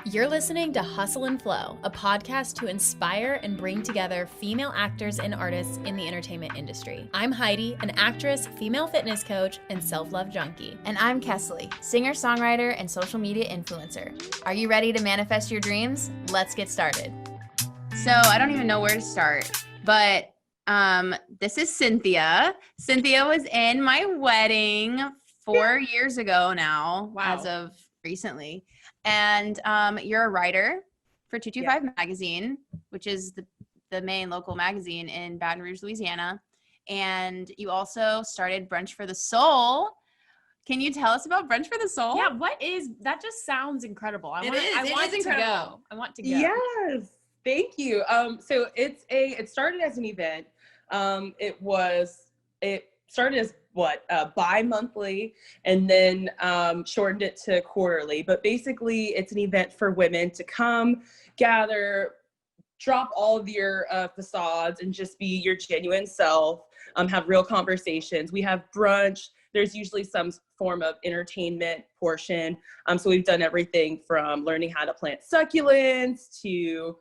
You're listening to Hustle and Flow, a podcast to inspire and bring together female actors and artists in the entertainment industry. I'm Heidi, an actress, female fitness coach, and self-love junkie. And I'm Kesley, singer-songwriter and social media influencer. Are you ready to manifest your dreams? Let's get started. So I don't even know where to start, but this is Cynthia. Cynthia was in my wedding 4 years ago now, as of recently. And you're a writer for 225 Magazine, which is the main local magazine in Baton Rouge, Louisiana. And you also started Brunch for the Soul. Can you tell us about Brunch for the Soul? Yeah, what is that? Just sounds increment. I want to go. Yes, thank you. So it started as an event. It started as bi-monthly, and then shortened it to quarterly. But basically, it's an event for women to come, gather, drop all of your facades, and just be your genuine self. Have real conversations. We have brunch. There's usually some form of entertainment portion. So we've done everything from learning how to plant succulents to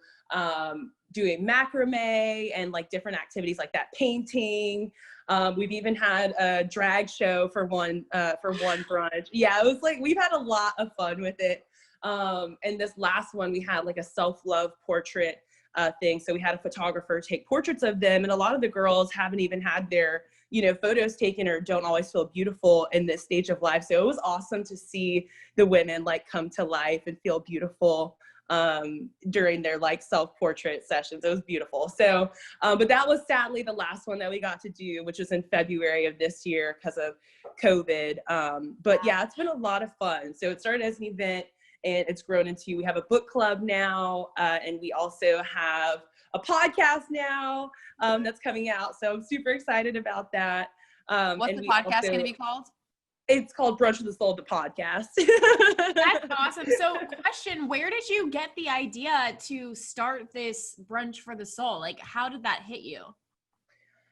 doing macrame and like different activities like that, painting. We've even had a drag show for one brunch. Yeah, it was like, we've had a lot of fun with it. And this last one, we had like a self-love portrait thing. So we had a photographer take portraits of them, and a lot of the girls haven't even had their, photos taken or don't always feel beautiful in this stage of life. So it was awesome to see the women like come to life and feel beautiful during their like self-portrait sessions. It was beautiful. So, but that was sadly the last one that we got to do, which was in February of this year because of COVID. But yeah, it's been a lot of fun. So it started as an event, and it's grown into, we have a book club now, and we also have a podcast now that's coming out. So I'm super excited about that. What's the podcast going to be called? It's called Brunch with the Soul, the podcast. That's awesome. So question, where did you get the idea to start this Brunch for the Soul? Like, how did that hit you?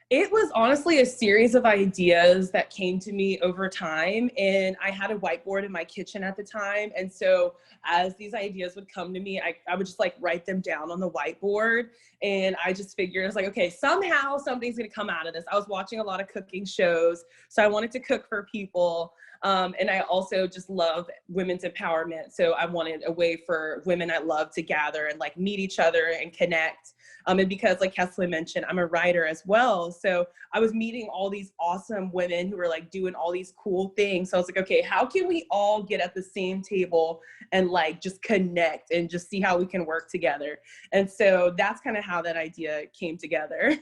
It was honestly a series of ideas that came to me over time, and I had a whiteboard in my kitchen at the time. And so as these ideas would come to me, I would just like write them down on the whiteboard. And I just figured, I was like, okay, somehow something's going to come out of this. I was watching a lot of cooking shows, so I wanted to cook for people. And I also just love women's empowerment. So I wanted a way for women I love to gather and like meet each other and connect. And because like Kesley mentioned, I'm a writer as well. So I was meeting all these awesome women who were like doing all these cool things. So I was like, okay, how can we all get at the same table and like just connect and just see how we can work together? And so that's kind of how that idea came together.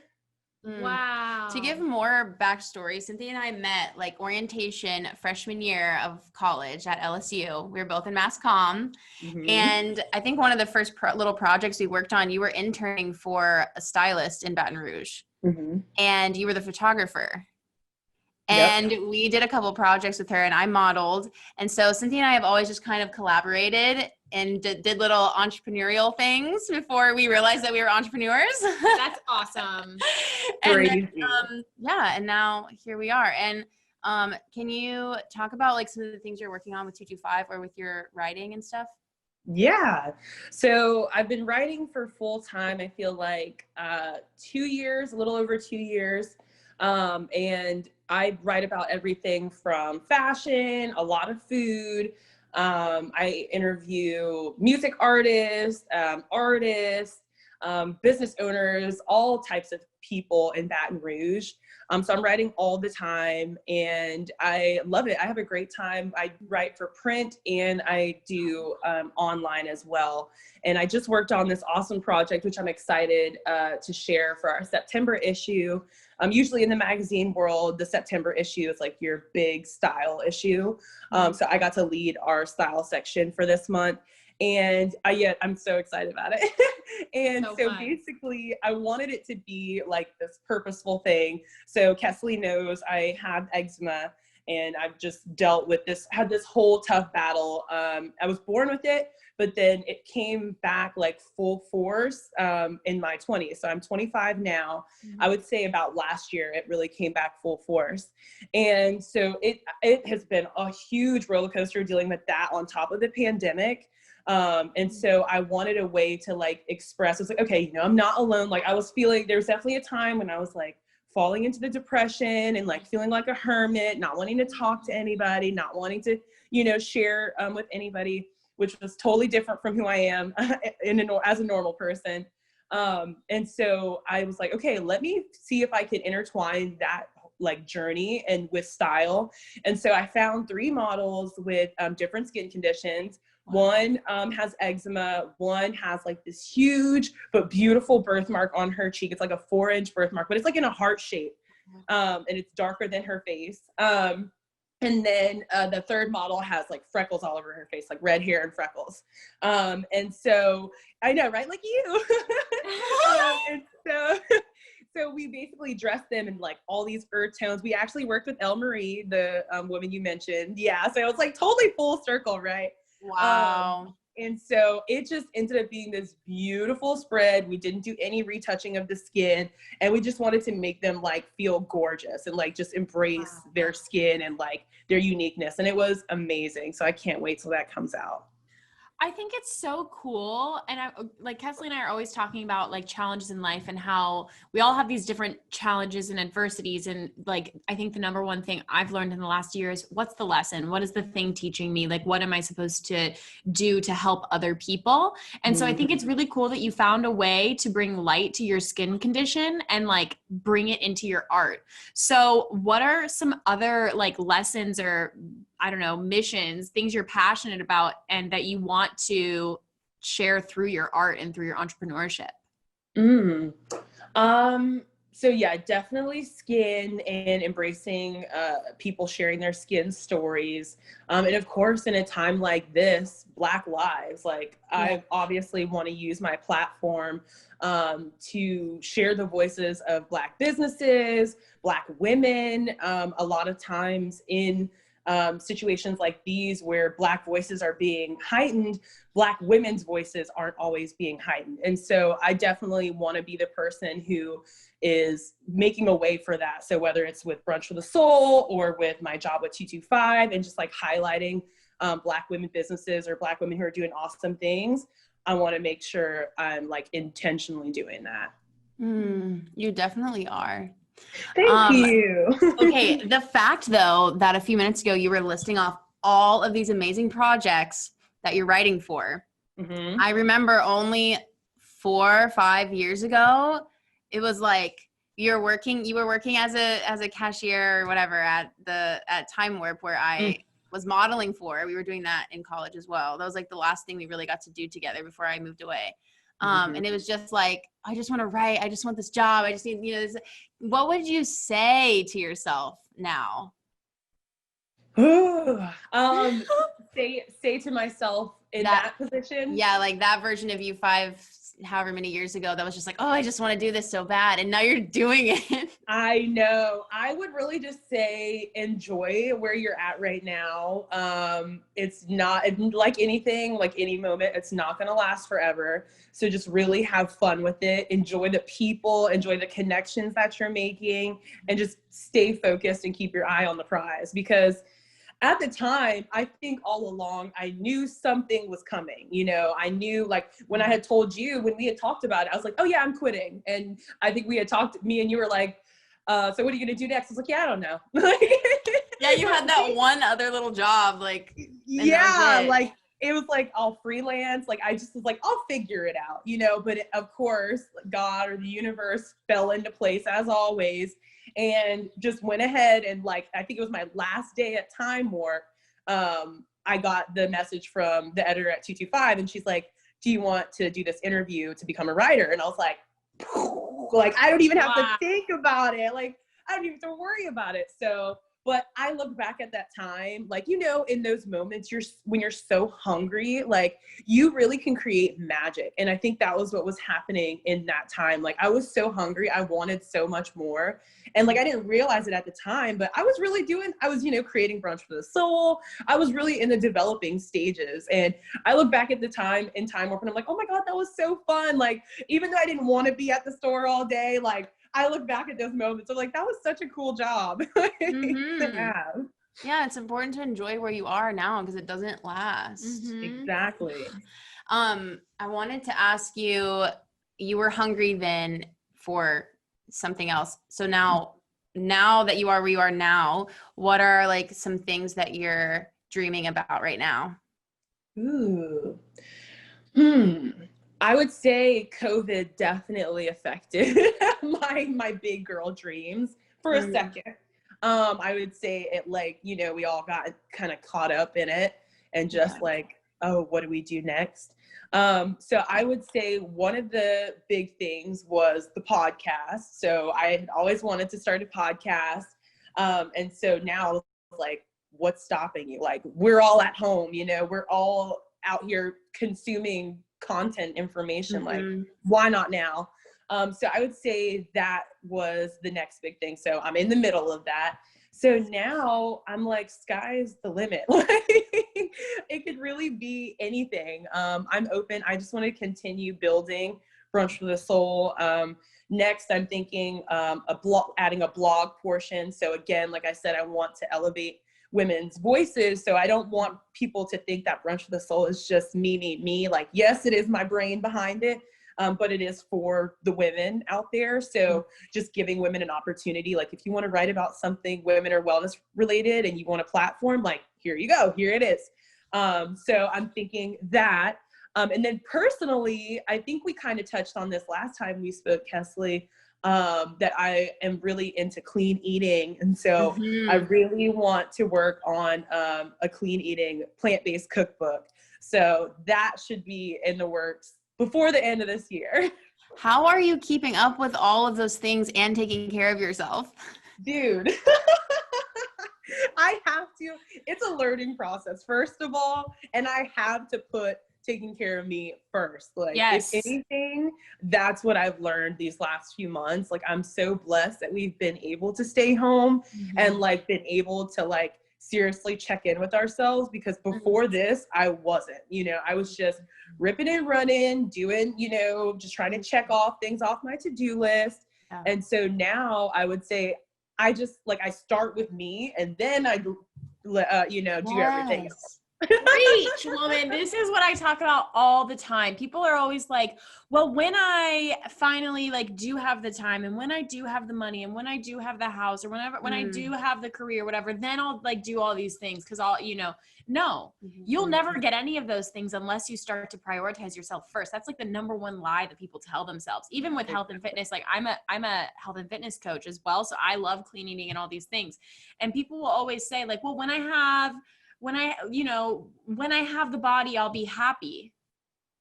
Wow. To give more backstory, Cynthia and I met like orientation freshman year of college at LSU. We were both in Mass Comm. Mm-hmm. And I think one of the first little projects we worked on, you were interning for a stylist in Baton Rouge. Mm-hmm. And you were the photographer. And we did a couple projects with her, and I modeled. And so Cynthia and I have always just kind of collaborated and did little entrepreneurial things before we realized that we were entrepreneurs. That's awesome. And then, and now here we are. And can you talk about like some of the things you're working on with 225 or with your writing and stuff? Yeah. So I've been writing for full time, I feel like 2 years, a little over 2 years. And I write about everything from fashion, a lot of food. I interview music artists, business owners, all types of people in Baton Rouge. So I'm writing all the time, and I love it. I have a great time. I write for print, and I do online as well. And I just worked on this awesome project, which I'm excited to share for our September issue. Usually in the magazine world, the September issue is like your big style issue. So I got to lead our style section for this month. And I'm so excited about it. And so basically I wanted it to be like this purposeful thing. So Kesley knows I have eczema, and I've just dealt with this, had this whole tough battle. I was born with it, but then it came back like full force in my 20s. So I'm 25 now. Mm-hmm. I would say about last year, it really came back full force. And so it has been a huge roller coaster dealing with that on top of the pandemic. And so I wanted a way to like express, I was like, okay, you know, I'm not alone. Like I was feeling, there was definitely a time when I was like falling into the depression and like feeling like a hermit, not wanting to talk to anybody, not wanting to, you know, share with anybody, which was totally different from who I am as a normal person. And so I was like, okay, let me see if I can intertwine that like journey and with style. And so I found 3 models with different skin conditions. One has eczema. One has like this huge but beautiful birthmark on her cheek. It's like a 4-inch birthmark, but it's like in a heart shape. And it's darker than her face. And then the 3rd model has like freckles all over her face, like red hair and freckles. And so I know, right? Like you. And so we basically dressed them in like all these earth tones. We actually worked with Elle Marie, the woman you mentioned. Yeah. So it was like totally full circle, right? Wow. And so it just ended up being this beautiful spread. We didn't do any retouching of the skin, and we just wanted to make them like feel gorgeous and like just embrace their skin and like their uniqueness. And it was amazing. So I can't wait till that comes out. I think it's so cool. And I like Kesley and I are always talking about like challenges in life and how we all have these different challenges and adversities. And like, I think the number one thing I've learned in the last year is what's the lesson? What is the thing teaching me? Like, what am I supposed to do to help other people? And so I think it's really cool that you found a way to bring light to your skin condition and like bring it into your art. So what are some other like lessons or I don't know, missions, things you're passionate about and that you want to share through your art and through your entrepreneurship? So yeah, definitely skin and embracing people sharing their skin stories. And of course, in a time like this, Black lives, like I obviously want to use my platform to share the voices of Black businesses, Black women. A lot of times in situations like these where Black voices are being heightened, Black women's voices aren't always being heightened. And so I definitely want to be the person who is making a way for that. So whether it's with Brunch for the Soul or with my job with 225 and just like highlighting Black women businesses or Black women who are doing awesome things, I want to make sure I'm like intentionally doing that. You definitely are. Thank you. Okay. The fact though, that a few minutes ago, you were listing off all of these amazing projects that you're writing for. I remember only 4 or 5 years ago, it was like you were working as a cashier or whatever at Time Warp where I was modeling for. We were doing that in college as well. That was like the last thing we really got to do together before I moved away. And it was just like, I just want to write. I just want this job. I just need, you know, this. What would you say to yourself now? Say to myself in that position. Yeah. Like that version of you however many years ago, that was just like, oh, I just want to do this so bad. And now you're doing it. I know. I would really just say enjoy where you're at right now. It's not like anything, like any moment, it's not going to last forever. So just really have fun with it. Enjoy the people, enjoy the connections that you're making, and just stay focused and keep your eye on the prize. Because at the time, I think all along, I knew something was coming. You know, I knew like when I had told you, when we had talked about it, I was like, oh yeah, I'm quitting. And I think we had talked, me and you were like, so what are you going to do next? I was like, yeah, I don't know. Yeah, you had that one other little job. Like, yeah, like it was like, I'll freelance. Like, I just was like, I'll figure it out, you know, but of course, God or the universe fell into place as always. And just went ahead and like, I think it was my last day at Time Warp. I got the message from the editor at 225 and she's like, do you want to do this interview to become a writer? And I was like, I don't even have to think about it. Like, I don't even have to worry about it. So, but I look back at that time, like, you know, in those moments, when you're so hungry, like you really can create magic. And I think that was what was happening in that time. Like I was so hungry. I wanted so much more. And like, I didn't realize it at the time, but I was, you know, creating Brunch for the Soul. I was really in the developing stages. And I look back at the time in Time Warp and I'm like, oh my God, that was so fun. Like, even though I didn't want to be at the store all day, like I look back at those moments. I'm like, that was such a cool job to have. Yeah, it's important to enjoy where you are now because it doesn't last. Exactly. I wanted to ask you, you were hungry then for something else. So now that you are where you are now, what are like some things that you're dreaming about right now? Ooh. I would say COVID definitely affected my big girl dreams for a second. I would say it, like, you know, we all got kind of caught up in it and just like, oh, what do we do next? So I would say one of the big things was the podcast. So I had always wanted to start a podcast. And so now, like, what's stopping you? Like, we're all at home, you know, we're all out here consuming content information. Like, why not now? So I would say that was the next big thing. So I'm in the middle of that. So now I'm like, sky's the limit. Like, it could really be anything. I'm open. I just want to continue building Brunch for the Soul. Next, I'm thinking adding a blog portion. So again, like I said, I want to elevate women's voices. So I don't want people to think that Brunch for the Soul is just me. Like, yes, it is my brain behind it, but it is for the women out there. So just giving women an opportunity. Like, if you want to write about something women or wellness related and you want a platform, like, here you go, here it is. So I'm thinking that. And then personally, I think we kind of touched on this last time we spoke, Kesley, that I am really into clean eating. And so I really want to work on a clean eating, plant-based cookbook. So that should be in the works before the end of this year. How are you keeping up with all of those things and taking care of yourself? Dude, I have to. It's a learning process, first of all, and I have to put taking care of me first. Like, if anything, that's what I've learned these last few months. Like, I'm so blessed that we've been able to stay home and like been able to like seriously check in with ourselves, because before this, I wasn't, you know, I was just ripping and running, doing, you know, just trying to check off things off my to-do list. And so now I would say I just like, I start with me and then I, you know, do everything else. Preach, woman. This is what I talk about all the time. People are always like, well, when I finally like do have the time and when I do have the money and when I do have the house or when I do have the career, whatever, then I'll like do all these things. Cause I'll, you know, no, you'll never get any of those things unless you start to prioritize yourself first. That's like the number one lie that people tell themselves, even with health and fitness. Like I'm a health and fitness coach as well. So I love clean eating and all these things. And people will always say like, well, when I have the body, I'll be happy.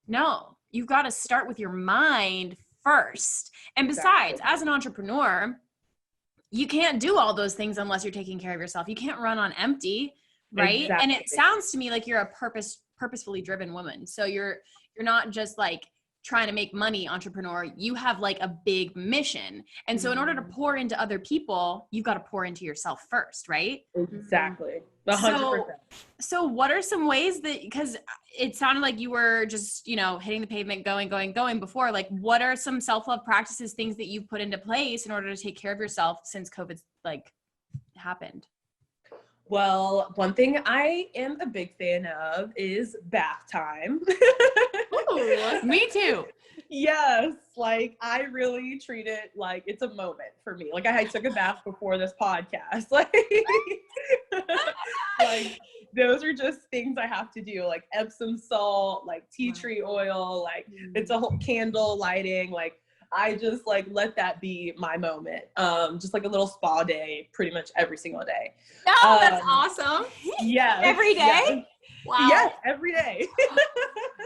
No, you've got to start with your mind first. And besides, as an entrepreneur, you can't do all those things unless you're taking care of yourself. You can't run on empty, right? Exactly. And it sounds to me like you're a purposefully driven woman. So you're not just like trying to make money entrepreneur. You have like a big mission. And so in order to pour into other people, you've got to pour into yourself first, right? Exactly. 100%. So what are some ways that, because it sounded like you were just, you know, hitting the pavement, going before, like what are some self-love practices, things that you've put into place in order to take care of yourself since COVID's like happened? Well, one thing I am a big fan of is bath time. Ooh, me too. Yes, like I really treat it like it's a moment for me. Like I took a bath before this podcast. Like, like those are just things I have to do. Like Epsom salt, like tea tree oil, like it's a whole candle lighting. Like I just like let that be my moment. Just like a little spa day, pretty much every single day. Oh, that's awesome. Yes. Every day? Yes. Wow. Yes, every day.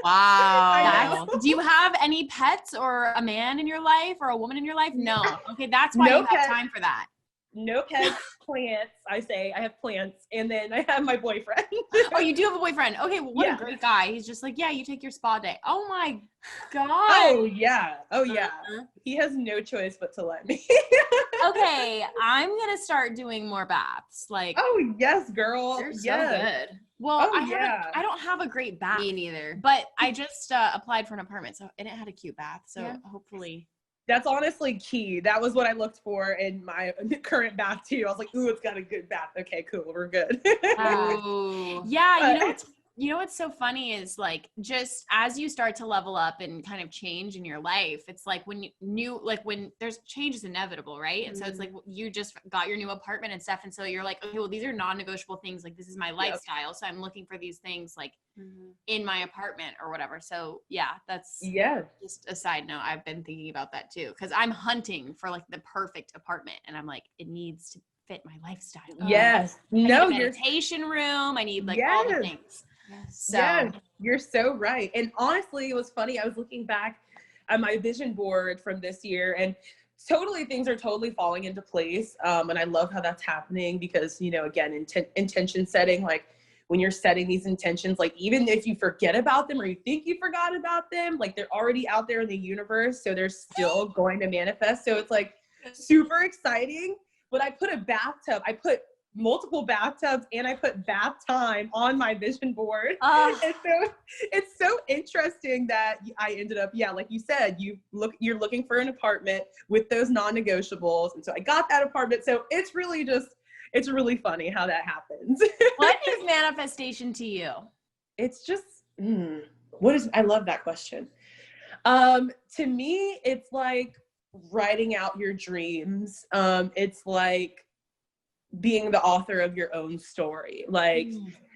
Wow. Do you have any pets or a man in your life or a woman in your life? No. Okay, that's why you have time for that. No pets, plants. I have plants, and then I have my boyfriend. Oh, you do have a boyfriend. Okay, well, what a great guy. He's just like, yeah, you take your spa day. Oh my God. Oh yeah. He has no choice but to let me. Okay, I'm gonna start doing more baths. Like, oh yes, girl. You're so good. Well, I don't have a great bath. Me neither. But I just applied for an apartment, and it had a cute bath. So hopefully That's honestly key. That was what I looked for in my current bath too. I was like, ooh, it's got a good bath. Okay, cool. We're good. Ooh. Yeah, what's so funny is like just as you start to level up and kind of change in your life, it's like when when there's change is inevitable, right? And so it's like you just got your new apartment and stuff, and so you're like, okay, well, these are non-negotiable things. Like this is my lifestyle, so I'm looking for these things like in my apartment or whatever. So yeah, that's just a side note. I've been thinking about that too because I'm hunting for like the perfect apartment, and I'm like, it needs to fit my lifestyle. Yes. I need a meditation room. I need like all the things. So yes, you're so right. And honestly, it was funny. I was looking back at my vision board from this year, and things are totally falling into place. And I love how that's happening because, again, intention setting, like when you're setting these intentions, like even if you forget about them or you think you forgot about them, like they're already out there in the universe. So they're still going to manifest. So it's like super exciting. But I put multiple bathtubs and I put bath time on my vision board. And so it's so interesting that I ended up, like you said, you're looking for an apartment with those non-negotiables. And so I got that apartment. So it's really funny how that happens. What is manifestation to you? It's just, I love that question. To me, it's like writing out your dreams. It's like being the author of your own story. Like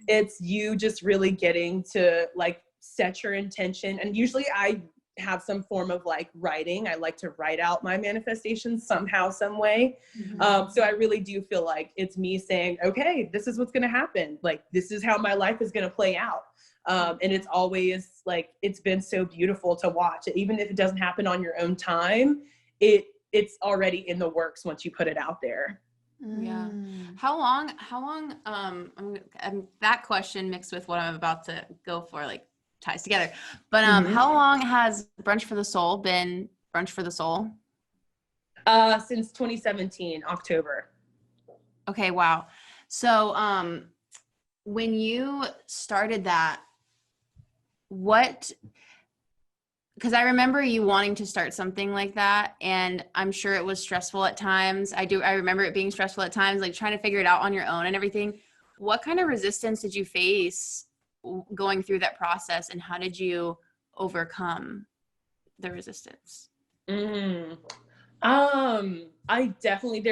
it's you just really getting to like set your intention. And usually I have some form of like writing. I like to write out my manifestations somehow, some way. So I really do feel like it's me saying, okay, this is what's going to happen. Like, this is how my life is going to play out. And it's always like, it's been so beautiful to watch. Even if it doesn't happen on your own time, it's already in the works once you put it out there. Yeah. How long, that question mixed with what I'm about to go for, like ties together, but, how long has Brunch for the Soul been Brunch for the Soul? Since 2017, October. Okay. Wow. So, when you started that, because I remember you wanting to start something like that, and I'm sure it was stressful at times. I remember it being stressful at times, like trying to figure it out on your own and everything. What kind of resistance did you face going through that process, and how did you overcome the resistance? There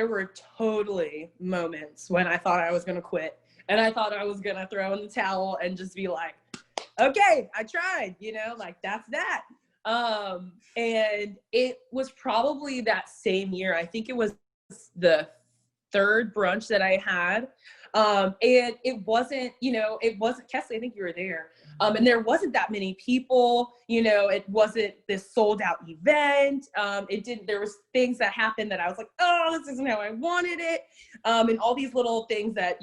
were totally moments when I thought I was going to quit, and I thought I was going to throw in the towel and just be like, okay, I tried, like that's that. And it was probably that same year. I think it was the third brunch that I had. And it wasn't, Kesley, I think you were there. And there wasn't that many people, it wasn't this sold out event. There was things that happened that I was like, oh, this isn't how I wanted it. And all these little things that,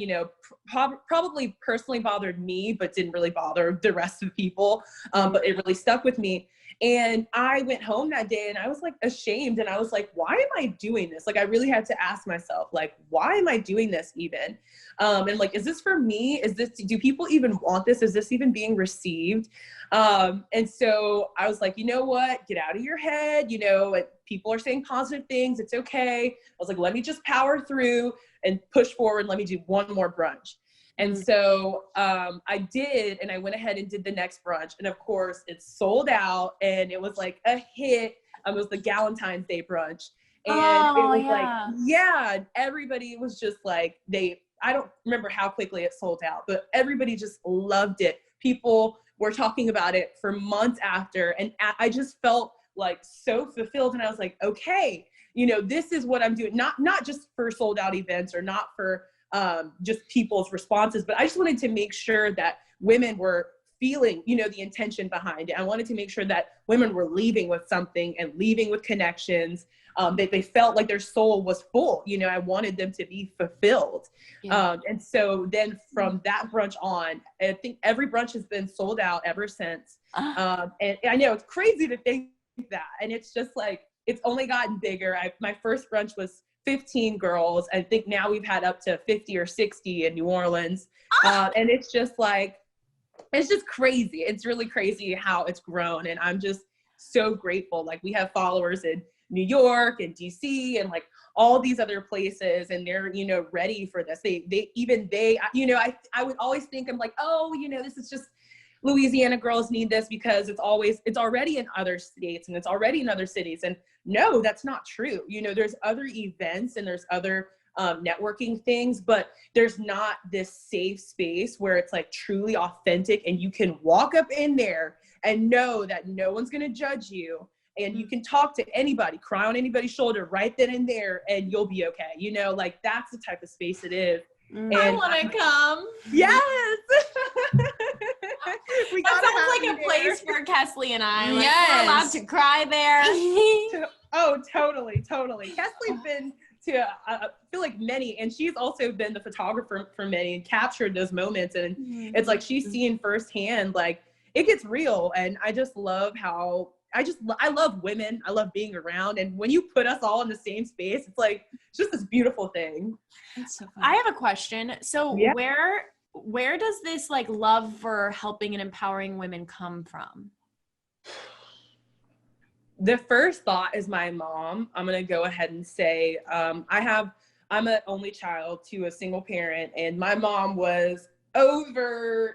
probably personally bothered me, but didn't really bother the rest of the people. But it really stuck with me. And I went home that day and I was like ashamed. And I was like, why am I doing this? Like, I really had to ask myself, like, why am I doing this even? And like, is this for me? Do people even want this? Is this even being received? And so I was like, you know what? Get out of your head. People are saying positive things. It's okay. I was like, let me just power through and push forward. Let me do one more brunch. And so I did, and I went ahead and did the next brunch. And of course it sold out, and it was like a hit. It was the Galentine's Day brunch. And it was everybody was just like, I don't remember how quickly it sold out, but everybody just loved it. People were talking about it for months after. And I just felt like so fulfilled. And I was like, okay, this is what I'm doing. Not just for sold out events or not for just people's responses, but I just wanted to make sure that women were feeling, the intention behind it. I wanted to make sure that women were leaving with something and leaving with connections. They felt like their soul was full. I wanted them to be fulfilled. Yeah. And so then from that brunch on, I think every brunch has been sold out ever since. And I know it's crazy to think that. And it's just like, it's only gotten bigger. My first brunch was 15 girls. I think now we've had up to 50 or 60 in New Orleans. And it's just like, it's just crazy. It's really crazy how it's grown. And I'm just so grateful. Like, we have followers in New York and DC and like all these other places, and they're, you know, ready for this. They, you know, I would always think, I'm like, oh, you know, this is just Louisiana girls need this because it's already in other states and it's already in other cities. And no, that's not true. You know, there's other events and there's other networking things, but there's not this safe space where it's like truly authentic and you can walk up in there and know that no one's going to judge you, and you can talk to anybody, cry on anybody's shoulder right then and there, and you'll be okay. You know, like that's the type of space it is. And I want to come. Yes. That sounds like a place for Kesley and I. Like, Yes. we're allowed to cry there. Oh, totally. Kesley's been to, I feel like many, and she's also been the photographer for many and captured those moments. And it's like, she's seen firsthand, like it gets real. And I just love how, I love women. I love being around. And when you put us all in the same space, it's like, it's just this beautiful thing. That's so fun. I have a question. So Yeah. where does this like love for helping and empowering women come from? The first thought is my mom. I'm going to go ahead and say, I'm an only child to a single parent, and my mom was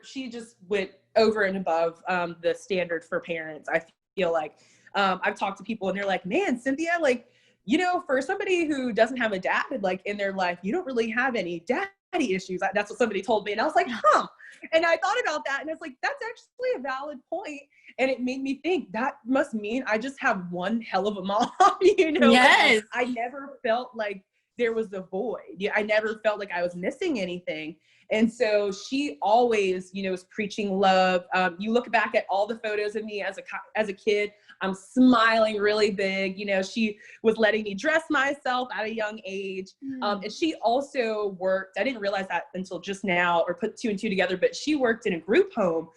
she just went over and above the standard for parents. I feel like I've talked to people and they're like, man, Cynthia, like, you know, for somebody who doesn't have a dad like in their life, you don't really have any daddy issues. That's what somebody told me. And I was like, huh. And I thought about that and it's like, that's actually a valid point. And it made me think that must mean I just have one hell of a mom, you know? Yes. I never felt like there was a void. I never felt like I was missing anything. And so she always, you know, was preaching love. You look back at all the photos of me as a kid, I'm smiling really big. You know, she was letting me dress myself at a young age. And she also worked, I didn't realize that until just now or put two and two together, but she worked in a group home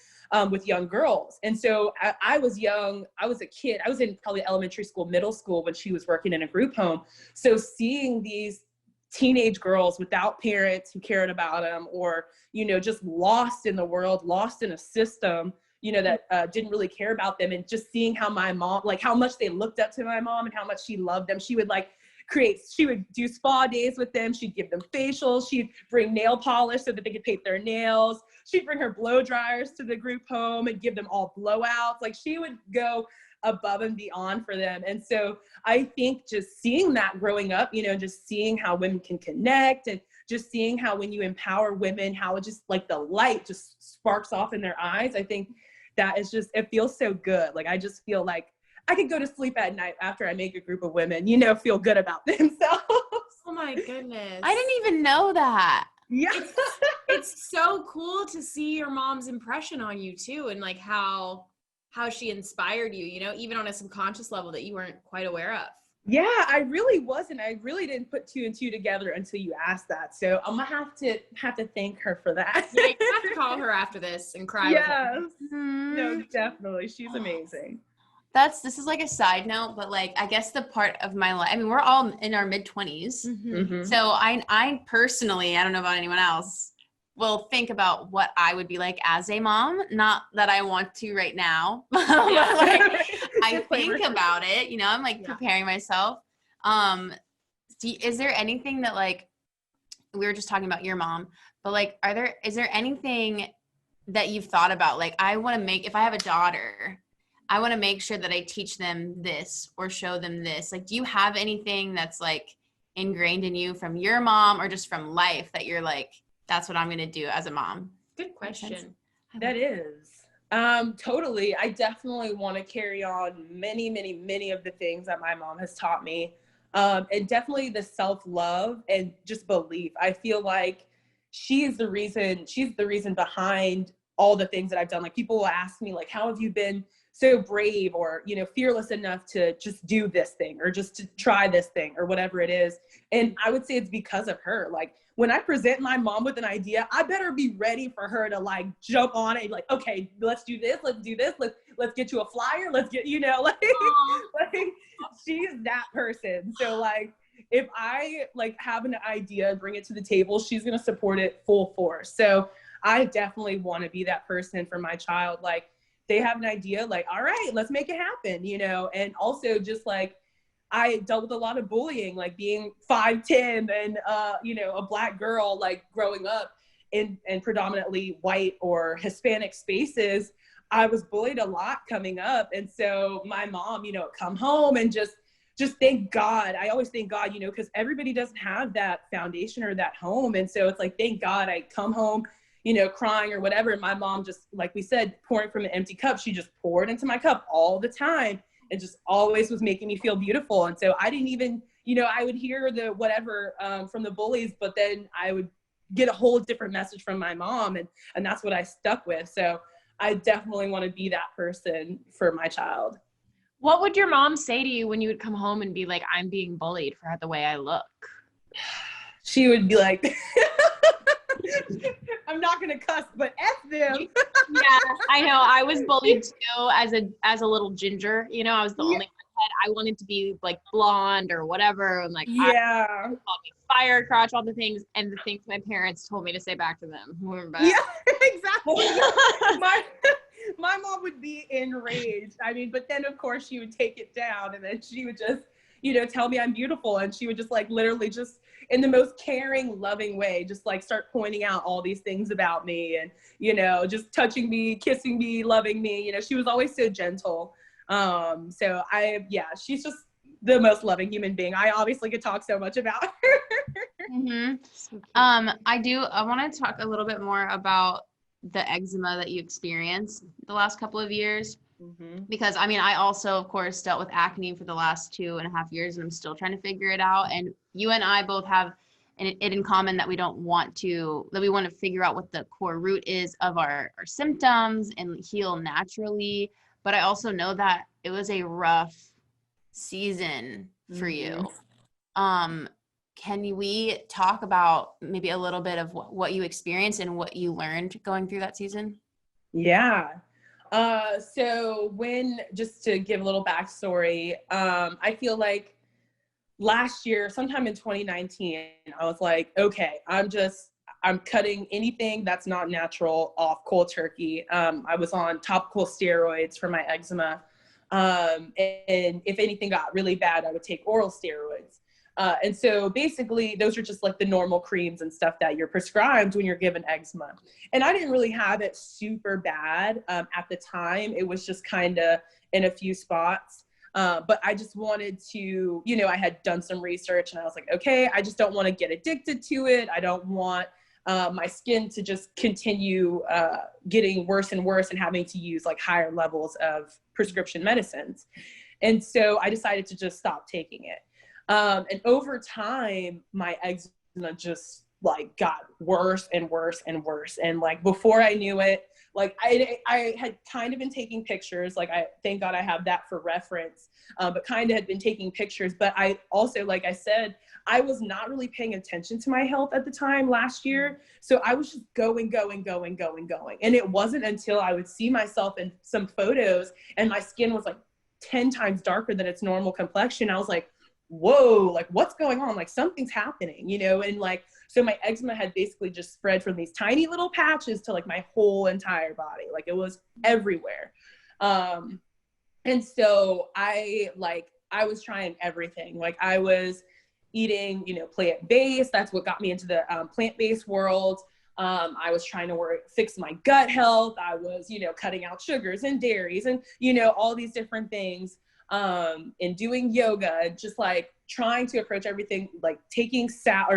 with young girls. And so I was young, I was a kid, I was in probably elementary school, middle school when she was working in a group home. So seeing these teenage girls without parents who cared about them, or, you know, just lost in the world, lost in a system, you know, that didn't really care about them. And just seeing how my mom, like how much they looked up to my mom and how much she loved them. She would she would do spa days with them. She'd give them facials. She'd bring nail polish so that they could paint their nails. She'd bring her blow dryers to the group home and give them all blowouts. Like she would go above and beyond for them. And so I think just seeing that growing up, you know, just seeing how women can connect and just seeing how when you empower women, how it just like the light just sparks off in their eyes. I think that is just, it feels so good. Like, I just feel like I could go to sleep at night after I make a group of women, you know, feel good about themselves. Oh my goodness. I didn't even know that. Yeah. It's so cool to see your mom's impression on you too. And like how she inspired you, you know, even on a subconscious level that you weren't quite aware of. Yeah, I really wasn't. I really didn't put two and two together until you asked that. So I'm gonna have to thank her for that. Yeah, you have to call her after this and cry with her. Yes. No, definitely. She's amazing. This is like a side note, but like, I guess the part of my life, I mean, we're all in our mid-20s. Mhm. So I personally, I don't know about anyone else, will think about what I would be like as a mom. Not that I want to right now, but like, I think about it, you know, I'm like preparing myself. Is there anything that, like, we were just talking about your mom, but like, is there anything that you've thought about? Like, if I have a daughter, I want to make sure that I teach them this or show them this. Like, do you have anything that's like ingrained in you from your mom or just from life that you're like, that's what I'm going to do as a mom? Good question. That is. Totally. I definitely want to carry on many, many, many of the things that my mom has taught me. And definitely the self-love and just belief. I feel like she's the reason behind all the things that I've done. Like, people will ask me, like, how have you been so brave or, you know, fearless enough to just do this thing or just to try this thing or whatever it is. And I would say it's because of her. Like, when I present my mom with an idea, I better be ready for her to like jump on it and like, okay, let's do this. Let's do this. Let's get you a flyer. Let's get, you know, like she's that person. So like, if I like have an idea, bring it to the table, she's going to support it full force. So I definitely want to be that person for my child. Like, they have an idea, like, all right, let's make it happen, you know? And also just like, I dealt with a lot of bullying, like being 5'10" and, you know, a Black girl, like growing up in predominantly white or Hispanic spaces. I was bullied a lot coming up. And so my mom, you know, come home and just thank God. I always thank God, you know, because everybody doesn't have that foundation or that home. And so it's like, thank God I come home, you know, crying or whatever. And my mom just, like we said, pouring from an empty cup, she just poured into my cup all the time and just always was making me feel beautiful. And so I didn't even, you know, I would hear the whatever from the bullies, but then I would get a whole different message from my mom. And that's what I stuck with. So I definitely want to be that person for my child. What would your mom say to you when you would come home and be like, I'm being bullied for the way I look? She would be like, I'm not going to cuss, but F them. Yeah, I know. I was bullied too as a little ginger. You know, I was the only redhead. I wanted to be like blonde or whatever. And like, yeah, called me fire crotch, all the things. And the things my parents told me to say back to them. Yeah, exactly. My mom would be enraged. I mean, but then of course she would take it down and then she would just, you know, tell me I'm beautiful. And she would just like literally just in the most caring, loving way, just like start pointing out all these things about me and, you know, just touching me, kissing me, loving me. You know, she was always so gentle. So she's just the most loving human being. I obviously could talk so much about her. Mm-hmm. I want to talk a little bit more about the eczema that you experienced the last couple of years. Mm-hmm. Because I mean, I also, of course, dealt with acne for the last 2.5 years and I'm still trying to figure it out. And you and I both have it in common that we want to figure out what the core root is of our symptoms and heal naturally. But I also know that it was a rough season for you. Can we talk about maybe a little bit of what you experienced and what you learned going through that season? Yeah. So just to give a little backstory, I feel like last year, sometime in 2019, I was like, okay, I'm cutting anything that's not natural off cold turkey. I was on topical steroids for my eczema. And if anything got really bad, I would take oral steroids. And so basically those are just like the normal creams and stuff that you're prescribed when you're given eczema. And I didn't really have it super bad at the time. It was just kind of in a few spots. But I just wanted to, you know, I had done some research and I was like, okay, I just don't want to get addicted to it. I don't want my skin to just continue getting worse and worse and having to use like higher levels of prescription medicines. And so I decided to just stop taking it. And over time, my eczema just like got worse and worse and worse. And like, before I knew it, like I had kind of been taking pictures, like thank God I have that for reference, but kind of had been taking pictures. But I also, like I said, I was not really paying attention to my health at the time last year. So I was just going. And it wasn't until I would see myself in some photos and my skin was like 10 times darker than its normal complexion. I was like, whoa, like what's going on? Like something's happening, you know? And like, so my eczema had basically just spread from these tiny little patches to like my whole entire body. Like it was everywhere. And so I was trying everything. Like I was eating, you know, plant-based. That's what got me into the plant-based world. I was trying to fix my gut health. I was, you know, cutting out sugars and dairies and, you know, all these different things. And doing yoga, just like trying to approach everything, like taking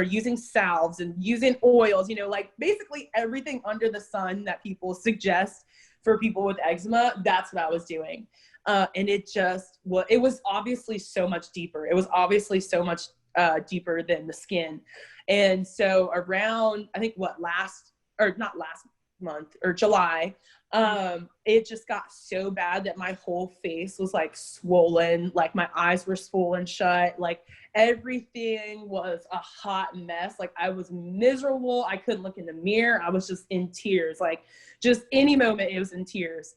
using salves and using oils, you know, like basically everything under the sun that people suggest for people with eczema. That's what I was doing. And it was obviously so much deeper. It was obviously so much deeper than the skin. And so around, I think not last month or July, it just got so bad that my whole face was like swollen, like my eyes were swollen shut, like everything was a hot mess. Like I was miserable. I couldn't look in the mirror. I was just in tears, like just any moment it was in tears.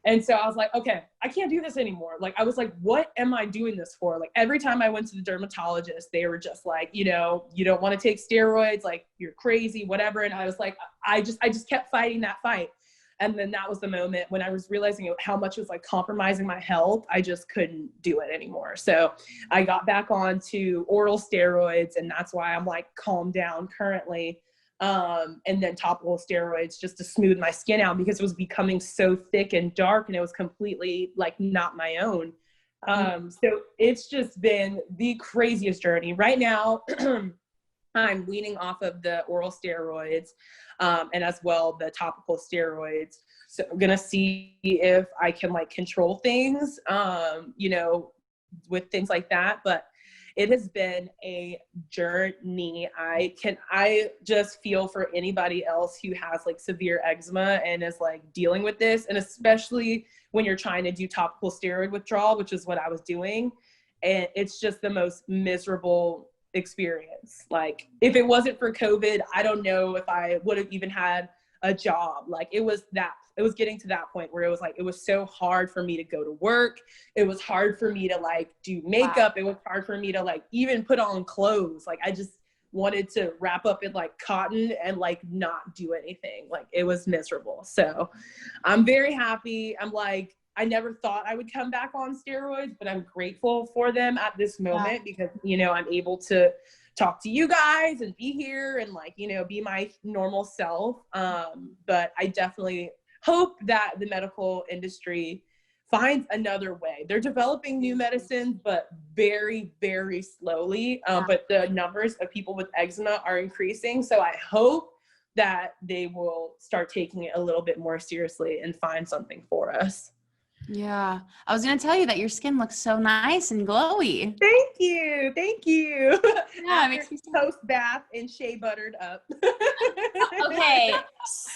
And so I was like, okay, I can't do this anymore. Like, I was like, what am I doing this for? Like every time I went to the dermatologist, they were just like, you know, you don't want to take steroids. Like you're crazy, whatever. And I was like, I just kept fighting that fight. And then that was the moment when I was realizing how much it was like compromising my health. I just couldn't do it anymore. So I got back onto oral steroids, and that's why I'm like calmed down currently. And then topical steroids just to smooth my skin out, because it was becoming so thick and dark and it was completely like not my own. So it's just been the craziest journey. Right now, I'm weaning off of the oral steroids, and as well the topical steroids. So I'm gonna see if I can like control things, you know, with things like that. But it has been a journey. I just feel for anybody else who has like severe eczema and is like dealing with this, and especially when you're trying to do topical steroid withdrawal, which is what I was doing. And it's just the most miserable experience. Like if it wasn't for COVID, I don't know if I would have even had a job. Like it was getting to that point where it was like, it was so hard for me to go to work. It was hard for me to like do makeup. Wow. It was hard for me to like even put on clothes. Like I just wanted to wrap up in like cotton and like not do anything. Like it was miserable. So I'm very happy. I'm like, I never thought I would come back on steroids, but I'm grateful for them at this moment because, you know, I'm able to talk to you guys and be here and like, you know, be my normal self. But I definitely hope that the medical industry finds another way. They're developing new medicines, but very, very slowly. But the numbers of people with eczema are increasing. So I hope that they will start taking it a little bit more seriously and find something for us. Yeah. I was going to tell you that your skin looks so nice and glowy. Thank you. Thank you. Yeah, it makes me post bath and shea buttered up. Okay.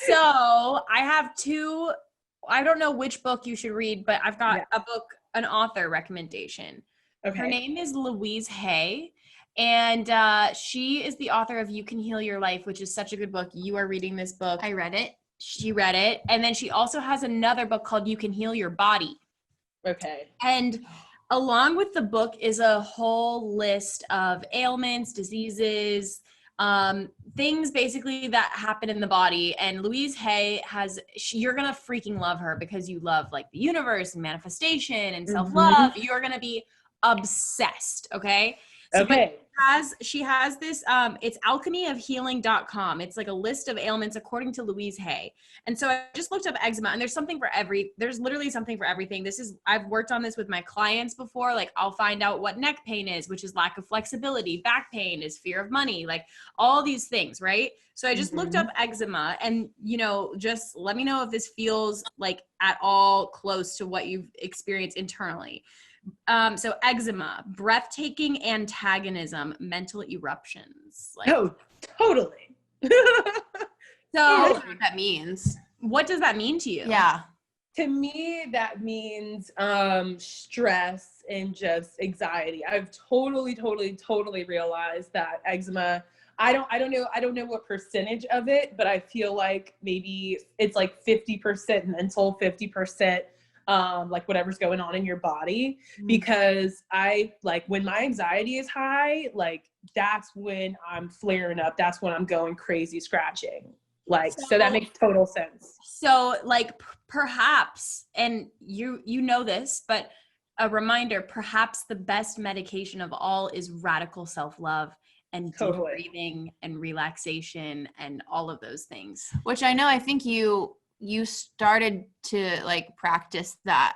So I have two, I don't know which book you should read, but I've got a book, an author recommendation. Okay. Her name is Louise Hay. And she is the author of You Can Heal Your Life, which is such a good book. You are reading this book. I read it. She read it. And then she also has another book called You Can Heal Your Body. Okay. And along with the book is a whole list of ailments, diseases, things basically that happen in the body. And Louise Hay you're going to freaking love her because you love like the universe and manifestation and self-love. You're going to be obsessed. Okay. So, okay. She has this, it's alchemyofhealing.com. It's like a list of ailments according to Louise Hay. And so I just looked up eczema, and there's literally something for everything. I've worked on this with my clients before. Like I'll find out what neck pain is, which is lack of flexibility. Back pain is fear of money, like all these things. Right. So I just looked up eczema, and, you know, just let me know if this feels like at all close to what you've experienced internally. So eczema, breathtaking antagonism, mental eruptions. Like, oh, totally. So what that means. What does that mean to you? Yeah. To me, that means stress and just anxiety. I've totally realized that eczema, I don't know what percentage of it, but I feel like maybe it's like 50% mental, 50% like whatever's going on in your body, because I like when my anxiety is high, like that's when I'm flaring up. That's when I'm going crazy scratching. Like, so that makes total sense. So like perhaps, and you know this, but a reminder, perhaps the best medication of all is radical self-love and deep breathing and relaxation and all of those things. Which I think you started to like practice that,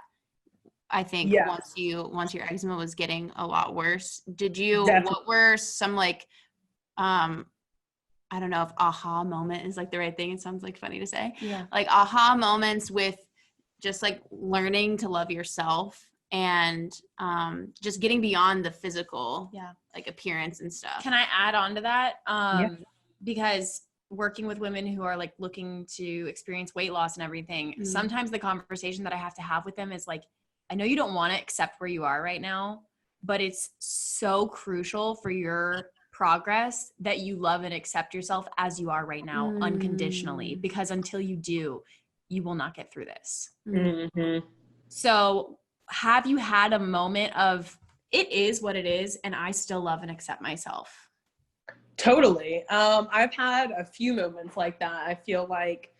I think, once your eczema was getting a lot worse. Did you, what were some like, I don't know if aha moment is like the right thing. It sounds like funny to say. Yeah. Like aha moments with just like learning to love yourself and just getting beyond the physical like appearance and stuff. Can I add on to that? Because working with women who are like looking to experience weight loss and everything, sometimes the conversation that I have to have with them is like, I know you don't want to accept where you are right now, but it's so crucial for your progress that you love and accept yourself as you are right now, unconditionally, because until you do, you will not get through this. So have you had a moment of, it is what it is, and I still love and accept myself? Totally. I've had a few moments like that. I feel like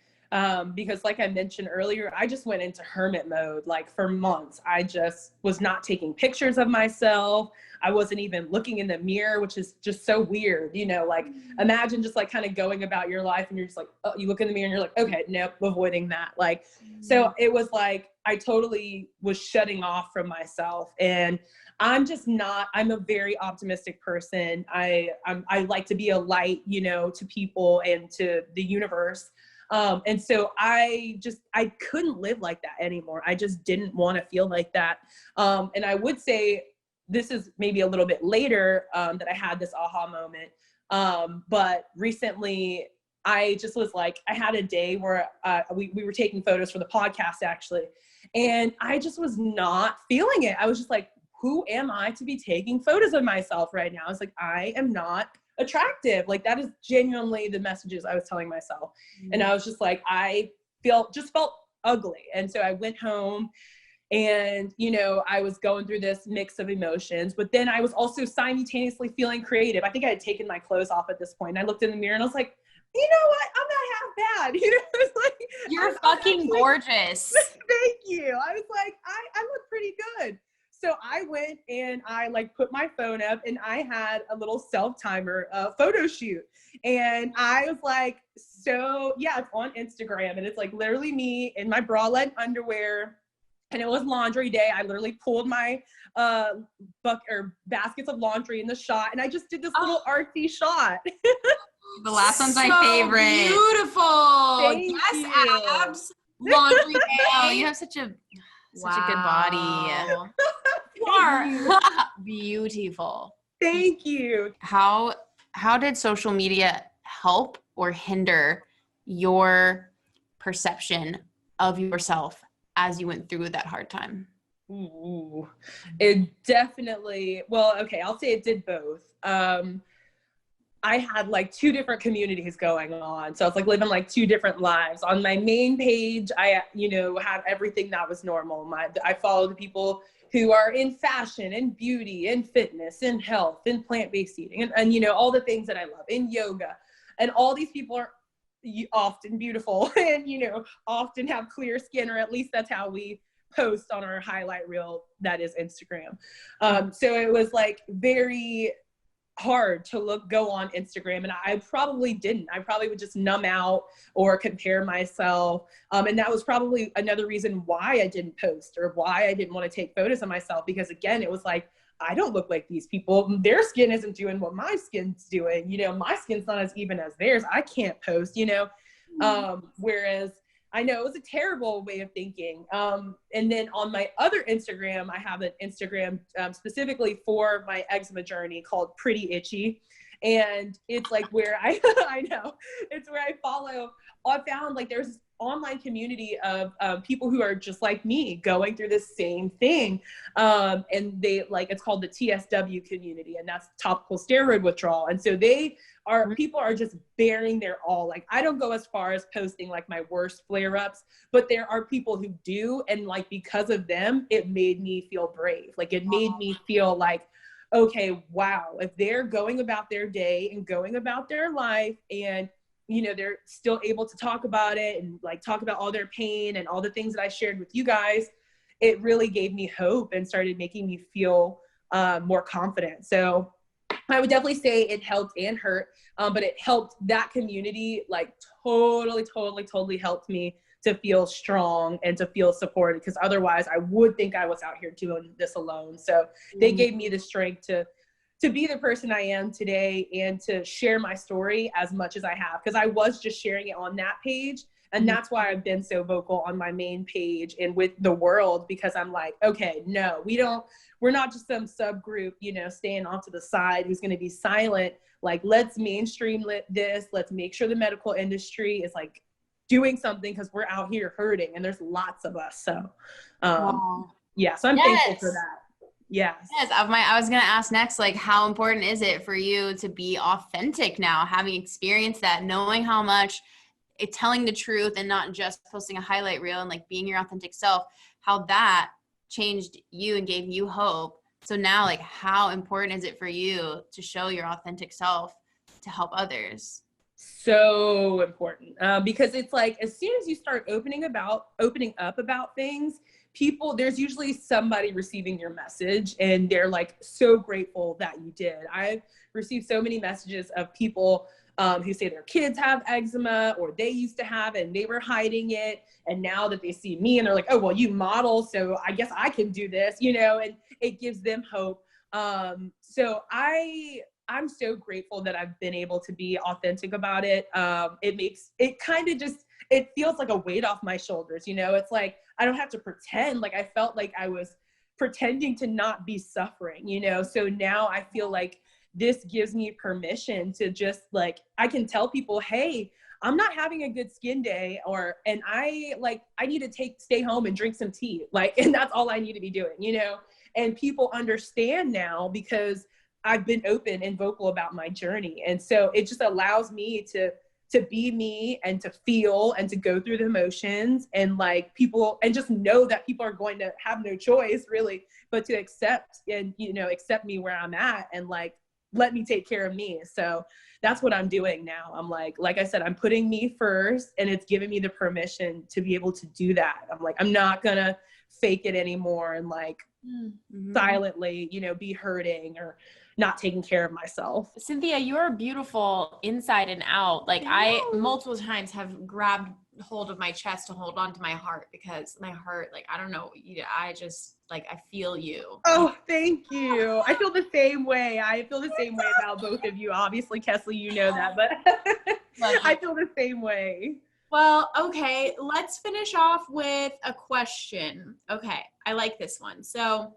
Because like I mentioned earlier, I just went into hermit mode. Like for months, I just was not taking pictures of myself. I wasn't even looking in the mirror, which is just so weird. You know, like imagine just like kind of going about your life and you're just like, oh, you look in the mirror and you're like, okay, nope, avoiding that. Like, so it was like, I totally was shutting off from myself. And I'm just not, I'm a very optimistic person. I like to be a light, you know, to people and to the universe. And so I couldn't live like that anymore. I just didn't want to feel like that. And I would say this is maybe a little bit later, that I had this aha moment. But recently I just was like, I had a day where, we were taking photos for the podcast actually. And I just was not feeling it. I was just like, who am I to be taking photos of myself right now? I was like, I am not attractive. Like that is genuinely the messages I was telling myself. And I was just like, I felt ugly. And so I went home and, you know, I was going through this mix of emotions, but then I was also simultaneously feeling creative. I think I had taken my clothes off at this point. I looked in the mirror and I was like, you know what? I'm not half bad. You know, it was like, You're fucking gorgeous. Thank you. I was like, I look pretty good. So I went and I like put my phone up and I had a little self-timer photo shoot. And I was like, so yeah, it's on Instagram and it's like literally me in my bralette underwear. And it was laundry day. I literally pulled my baskets of laundry in the shot. And I just did this little artsy shot. The last one's my favorite. Beautiful. Thank yes, you. Abs. Laundry day. Oh, you have such a good body. You are beautiful. Thank you. How did social media help or hinder your perception of yourself as you went through that hard time? Ooh, it definitely, well, okay, I'll say it did both. I had like two different communities going on. So I was like living like two different lives. On my main page, I, you know, had everything that was normal. I follow the people who are in fashion and beauty and fitness and health and plant-based eating and, you know, all the things that I love, in yoga. And all these people are often beautiful and, you know, often have clear skin, or at least that's how we post on our highlight reel, that is Instagram. So it was like very hard to go on Instagram, and I probably didn't. I probably would just numb out or compare myself. And that was probably another reason why I didn't post or why I didn't want to take photos of myself, because again, it was like, I don't look like these people. Their skin isn't doing what my skin's doing. You know, my skin's not as even as theirs. I can't post, you know? Whereas I know it was a terrible way of thinking. And then on my other Instagram, I have an Instagram specifically for my eczema journey called Pretty Itchy. And it's like where I know, it's where I found like there's this online community of people who are just like me going through the same thing. And they like, it's called the TSW community, and that's topical steroid withdrawal. And so people are just bearing their all. Like, I don't go as far as posting like my worst flare-ups, but there are people who do. And like, because of them, it made me feel brave. Like it made me feel like, okay, wow, if they're going about their day and going about their life and, you know, they're still able to talk about it and like talk about all their pain and all the things that I shared with you guys, it really gave me hope and started making me feel more confident. So I would definitely say it helped and hurt, but it helped that community, like totally helped me to feel strong and to feel supported, because otherwise I would think I was out here doing this alone. So they gave me the strength to be the person I am today and to share my story as much as I have, because I was just sharing it on that page. And that's why I've been so vocal on my main page and with the world, because I'm like, okay, no, we're not just some subgroup, you know, staying off to the side who's going to be silent. Like, let's mainstream this. Let's make sure the medical industry is like doing something, because we're out here hurting and there's lots of us. So, yeah, so I'm thankful for that. Yes. I was going to ask next, like, how important is it for you to be authentic now, having experienced that, knowing how much telling the truth and not just posting a highlight reel and like being your authentic self, how that changed you and gave you hope. So now, like, how important is it for you to show your authentic self to help others? So important, because it's like, as soon as you start opening up about things, there's usually somebody receiving your message, and they're like so grateful that you did. I've received so many messages of people who say their kids have eczema, or they used to have it and they were hiding it, and now that they see me and they're like, oh, well, you model, so I guess I can do this, and it gives them hope. So I'm so grateful that I've been able to be authentic about it. It feels like a weight off my shoulders. It's like, I don't have to pretend. Like, I felt like I was pretending to not be suffering, so now I feel like this gives me permission to just like, I can tell people, hey, I'm not having a good skin day, and I need to stay home and drink some tea. And that's all I need to be doing, and people understand now because I've been open and vocal about my journey. And so it just allows me to be me and to feel and to go through the emotions, and and just know that people are going to have no choice really, but to accept accept me where I'm at, and let me take care of me. So that's what I'm doing now. I'm like I said, I'm putting me first, and it's giving me the permission to be able to do that. I'm like, I'm not gonna fake it anymore and silently, be hurting or not taking care of myself. Cynthia, you're beautiful inside and out. I multiple times have grabbed hold of my chest to hold on to my heart, because my heart, I don't know, I just I feel you. Oh, thank you. I feel the same way. I feel the same way about both of you. Obviously, Kesley, you know that, but I feel the same way. Well, okay, let's finish off with a question. Okay, I like this one. So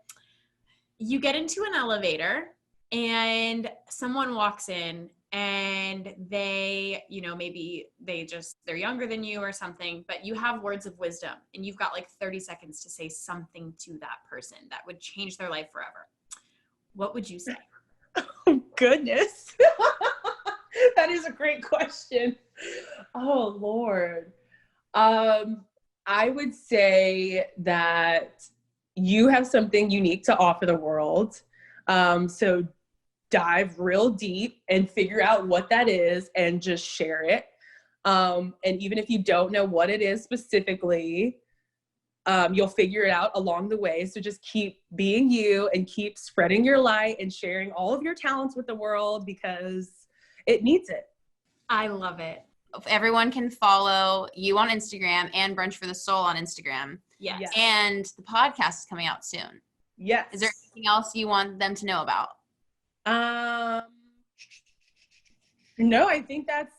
you get into an elevator and someone walks in, and they, maybe they're younger than you or something, but you have words of wisdom, and you've got 30 seconds to say something to that person that would change their life forever. What would you say? Oh, goodness. That is a great question. Oh, Lord. I would say that you have something unique to offer the world. So dive real deep and figure out what that is and just share it. And even if you don't know what it is specifically, you'll figure it out along the way. So just keep being you and keep spreading your light and sharing all of your talents with the world, because it needs it. I love it. Everyone can follow you on Instagram and Brunch for the Soul on Instagram. Yes. And the podcast is coming out soon. Yes. Is there anything else you want them to know about? No, I think that's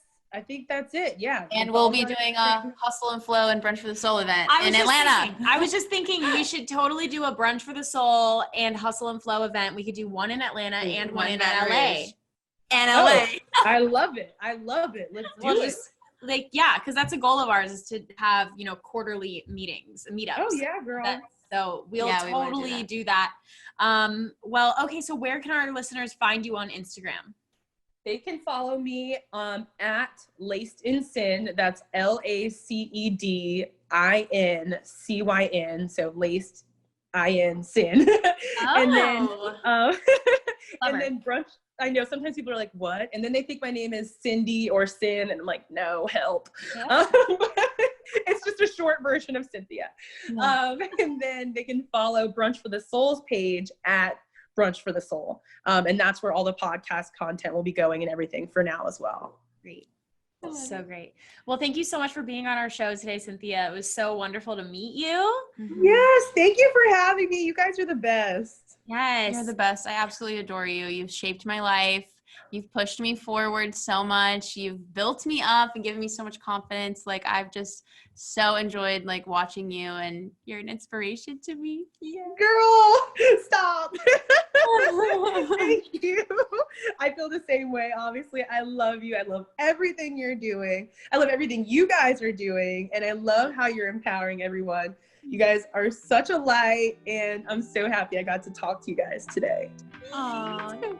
it. Yeah. And we'll be doing a Hustle and Flow and Brunch for the Soul event in Atlanta. I was just thinking we should totally do a Brunch for the Soul and Hustle and Flow event. We could do one in Atlanta and one in LA. And LA. I love it. Let's do it. Because that's a goal of ours, is to have, quarterly meetups. Oh yeah, girl. So we'll totally do that. Well, okay. So where can our listeners find you on Instagram? They can follow me at Laced in Sin. That's LACEDINCYN. So Laced IN Sin. And then Brunch. I know sometimes people are like, what? And then they think my name is Cindy or Sin, and I'm like, no, help. Yeah. It's just a short version of Cynthia. Yeah. And then they can follow Brunch for the Soul's page at Brunch for the Soul. And that's where all the podcast content will be going and everything for now as well. Great. That's so great. Well, thank you so much for being on our show today, Cynthia. It was so wonderful to meet you. Yes. Thank you for having me. You guys are the best. Yes. You're the best. I absolutely adore you. You've shaped my life. You've pushed me forward so much. You've built me up and given me so much confidence. I've just so enjoyed watching you, and you're an inspiration to me. Yeah. Girl, stop. Thank you. I feel the same way. Obviously, I love you. I love everything you're doing. I love everything you guys are doing. And I love how you're empowering everyone. You guys are such a light, and I'm so happy I got to talk to you guys today. Aww.